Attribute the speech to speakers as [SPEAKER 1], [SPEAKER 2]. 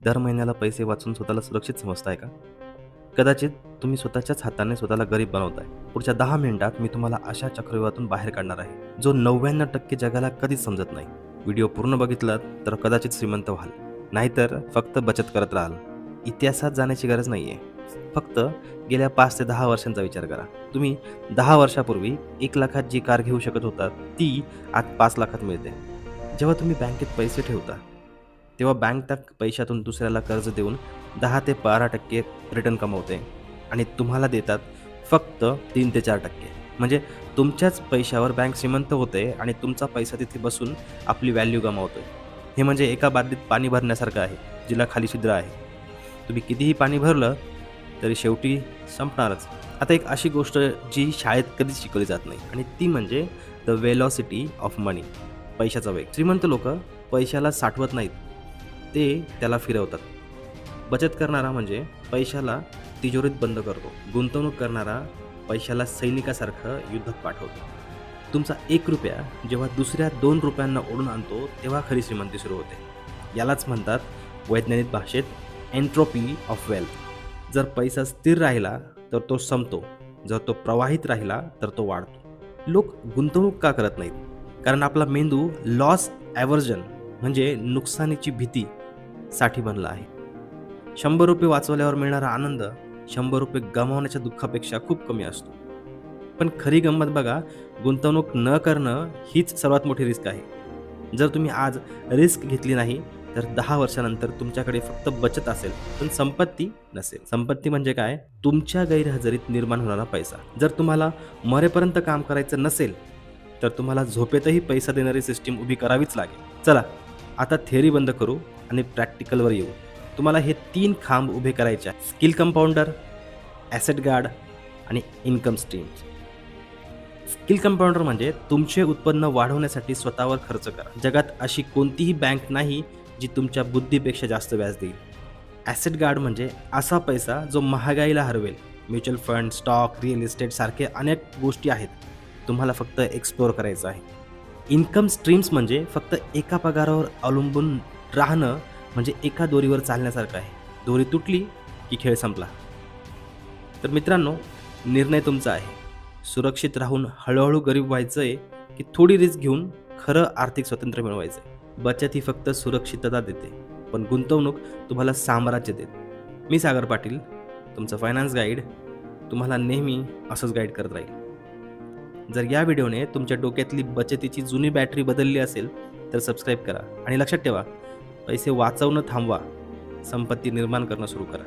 [SPEAKER 1] दर महिन्याला पैसे वाचून स्वतःला सुरक्षित समजताय का? कदाचित तुम्ही स्वतःच्याच हाताने स्वतःला गरीब बनवताय. पुढच्या 10 मिनिटात मी तुम्हाला अशा चक्रव्यूहातून बाहेर काढणार आहे, जो 99% जगाला कधीच समजत नाही. व्हिडिओ पूर्ण बघितलात तर कदाचित श्रीमंत व्हाल, नाहीतर फक्त बचत करत राहाल. इतिहासात जाण्याची गरज नाहीये. फक्त गेल्या 5 ते 10 वर्षांचा विचार करा. तुम्ही 10 वर्षापूर्वी 1 लाखात जी कार घेऊ शकत होता, ती आज 5 लाखात मिळते. जेव्हा तुम्ही बँकेत पैसे ठेवता, तेव्हा बँक त्या पैशातून दुसऱ्याला कर्ज देऊन 10 ते 12% रिटर्न कमवते आणि तुम्हाला देतात फक्त 3 ते 4%. म्हणजे तुमच्याच पैशावर बँक श्रीमंत होते आणि तुमचा पैसा तिथे बसून आपली व्हॅल्यू गमावतोय. हे म्हणजे एका बादलीत पाणी भरण्यासारखं आहे, जिला खाली छिद्र आहे. तुम्ही कितीही पाणी भरलं तरी शेवटी संपणारच. आता एक अशी गोष्ट जी शाळेत कधीच शिकवली जात नाही आणि ती म्हणजे द वेलॉसिटी ऑफ मनी, पैशाचा वेग. श्रीमंत लोक पैशाला साठवत नाहीत, ते त्याला फिरवतात. बचत करणारा म्हणजे पैशाला तिजोरीत बंद करतो. गुंतवणूक करणारा पैशाला सैनिकासारखं युद्धात पाठवतो. तुमचा 1 रुपया जेव्हा दुसऱ्या 2 रुपयांना ओढून आणतो, तेव्हा खरी श्रीमंती सुरू होते. यालाच म्हणतात वैज्ञानिक भाषेत एन्ट्रोपी ऑफ वेल्थ. जर पैसा स्थिर राहिला तर तो संपतो, जर तो प्रवाहित राहिला तर तो वाढतो. लोक गुंतवणूक का करत नाहीत? कारण आपला मेंदू लॉस ॲव्हर्जन म्हणजे नुकसानीची भीती साठी बनला आहे. 100 रुपये वाचवल्यावर मिळणारा आनंद 100 रुपये गमावण्याच्या दुःखापेक्षा खूप कमी असतो. पण खरी गंमत बघा, गुंतवणूक न करणं हीच सर्वात मोठी रिस्क आहे. जर तुम्ही आज रिस्क घेतली नाही तर 10 वर्षानंतर तुमच्याकडे फक्त बचत असेल पण संपत्ती नसेल. संपत्ती म्हणजे काय? तुमच्या गैरहजेरीत निर्माण होणारा पैसा. जर तुम्हाला मरेपर्यंत काम करायचं नसेल तर तुम्हाला झोपेतही पैसा देणारी सिस्टीम उभी करावीच लागेल. चला आता थेअरी बंद करू आणि प्रॅक्टिकलवर येऊ. तुम्हाला हे 3 खांब उभे करायचे आहेत: स्किल कंपाऊंडर, ॲसेट गार्ड आणि इन्कम स्ट्रीम्स. स्किल कंपाऊंडर म्हणजे तुमचे उत्पन्न वाढवण्यासाठी स्वतःवर खर्च करा. जगात अशी कोणतीही बँक नाही जी तुमच्या बुद्धीपेक्षा जास्त व्याज देईल. ॲसेट गार्ड म्हणजे असा पैसा जो महागाईला हरवेल. Mutual fund, stock, real estate सारखे अनेक गोष्टी आहेत, तुम्हाला फक्त एक्सप्लोअर करायचं आहे. इन्कम स्ट्रीम्स म्हणजे फक्त एका पगारावर अवलंबून राहणं, म्हणजे एका दोरीवर चालण्यासारखं आहे. दोरी तुटली की खेळ संपला. तर मित्रांनो, निर्णय तुमचा आहे. सुरक्षित राहून हळूहळू गरीब व्हायचं आहे की थोडी रिस्क घेऊन खरं आर्थिक स्वातंत्र्य मिळवायचं आहे? बचत ही फक्त सुरक्षितता देते, पण गुंतवणूक तुम्हाला साम्राज्य देते. मी सागर पाटील, तुमचं फायनान्स गाईड, तुम्हाला नेहमी असंच गाईड करत राहील. जर या व्हिडिओने तुमच्या डोक्यातली बचतीची जुनी बॅटरी बदलली असेल तर सबस्क्राईब करा आणि लक्षात ठेवा, पैसे वाचवणं थांबवा, संपत्ती निर्माण करणं सुरू करा.